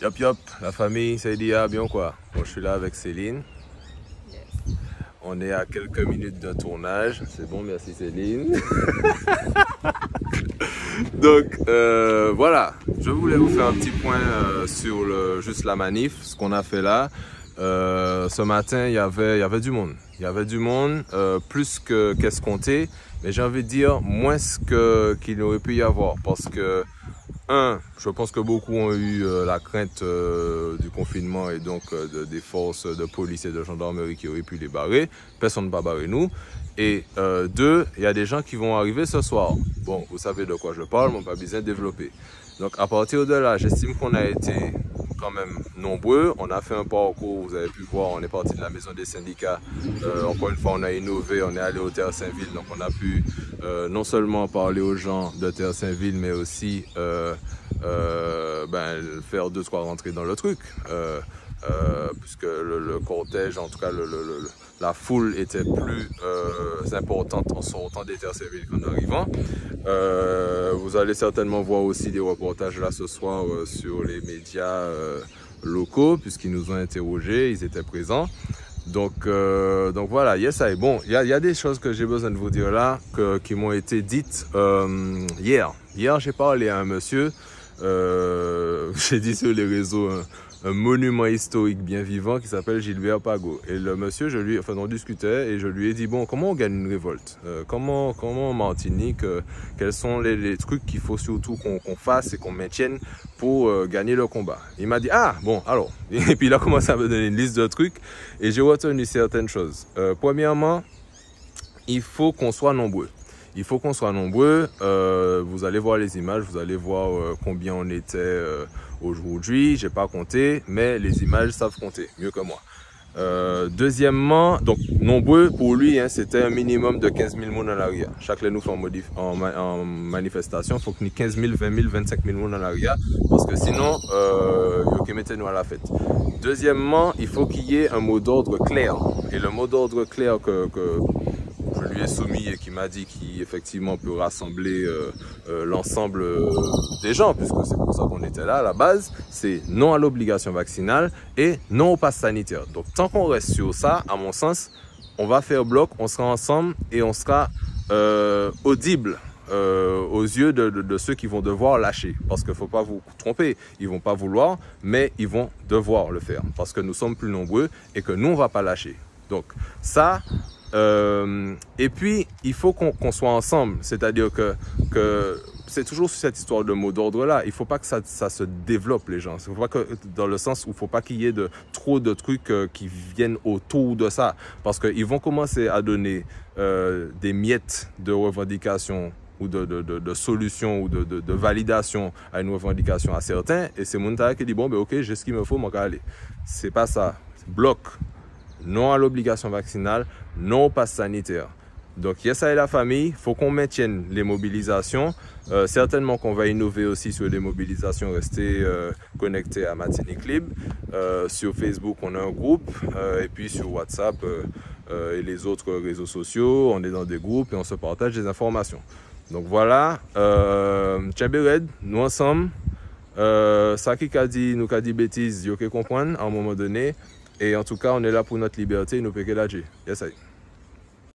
Yop yop, la famille, c'est Dia, bien quoi? Bon, je suis là avec Céline. Yes. On est à quelques minutes d'un tournage. C'est bon, merci Céline. Donc voilà, je voulais vous faire un petit point sur juste la manif, ce qu'on a fait là. Ce matin, il y avait du monde. Il y avait du monde, plus qu'escompté, mais j'ai envie de dire moins qu'il aurait pu y avoir. Parce que, je pense que beaucoup ont eu la crainte du confinement et donc des forces de police et de gendarmerie qui auraient pu les barrer. Personne ne va barrer nous. Et deux, il y a des gens qui vont arriver ce soir. Bon, vous savez de quoi je parle, mais on va bien développer. Donc à partir de là, j'estime qu'on a été quand même nombreux. On a fait un parcours, vous avez pu voir, on est parti de la maison des syndicats. Encore une fois, on a innové, on est allé au Terre Saint-Ville. Donc on a pu non seulement parler aux gens de Terre Saint-Ville, mais aussi faire 2-3 rentrées dans le truc. Puisque le cortège, en tout cas la foule était plus importante en sortant des Terres Saint-Ville qu'en arrivant. Vous allez certainement voir aussi des reportages là ce soir sur les médias locaux, puisqu'ils nous ont interrogés, ils étaient présents. Donc voilà, yes, bon, il y a des choses que j'ai besoin de vous dire là, qui m'ont été dites hier. Hier, j'ai parlé à un monsieur, j'ai dit sur les réseaux, un monument historique bien vivant qui s'appelle Gilbert Pagot. Et le monsieur, on discutait et je lui ai dit, bon, comment on gagne une révolte? Comment en Martinique, quels sont les trucs qu'il faut surtout qu'on fasse et qu'on maintienne pour gagner le combat? Il m'a dit, ah, bon, alors. Et puis il a commencé à me donner une liste de trucs et j'ai retenu certaines choses. Premièrement, il faut qu'on soit nombreux. Il faut qu'on soit nombreux. Vous allez voir les images, vous allez voir combien on était aujourd'hui. J'ai pas compté, mais les images savent compter mieux que moi. Deuxièmement, donc nombreux pour lui, hein, c'était un minimum de 15 000 personnes en arrière. Chaque nous fait en manifestation, il faut qu'il y ait 15 000, 20 000, 25 000 personnes en arrière, parce que sinon, il mettez-nous à la fête. Deuxièmement, il faut qu'il y ait un mot d'ordre clair. Et le mot d'ordre clair que je lui ai soumis et qui m'a dit qu'il effectivement peut rassembler l'ensemble des gens, puisque c'est pour ça qu'on était là à la base, c'est non à l'obligation vaccinale et non au pass sanitaire. Donc tant qu'on reste sur ça, à mon sens, on va faire bloc, on sera ensemble et on sera audible aux yeux de ceux qui vont devoir lâcher. Parce qu'il ne faut pas vous tromper, ils ne vont pas vouloir, mais ils vont devoir le faire. Parce que nous sommes plus nombreux et que nous, on ne va pas lâcher. Donc ça... et puis, il faut qu'on soit ensemble, c'est-à-dire que c'est toujours cette histoire de mot d'ordre-là. Il ne faut pas que ça se développe, les gens. Faut pas que, dans le sens où il ne faut pas qu'il y ait trop de trucs qui viennent autour de ça. Parce qu'ils vont commencer à donner des miettes de revendications ou de solutions ou de validation à une revendication à certains. Et c'est Mounta qui dit, bon, ben ok, j'ai ce qu'il me faut, moi, aller. C'est pas ça. Bloc. Non à l'obligation vaccinale, non au pass sanitaire. Donc, yes, ça et la famille, il faut qu'on maintienne les mobilisations. Certainement qu'on va innover aussi sur les mobilisations, rester connecté à Martinique Libre. Sur Facebook, on a un groupe. Et puis sur WhatsApp et les autres réseaux sociaux, on est dans des groupes et on se partage des informations. Donc voilà, Tchabered, nous ensemble. Ça qui a dit, nous a dit bêtises, il faut comprendre à un moment donné. Et en tout cas, on est là pour notre liberté et nous payer la G. Yes, I.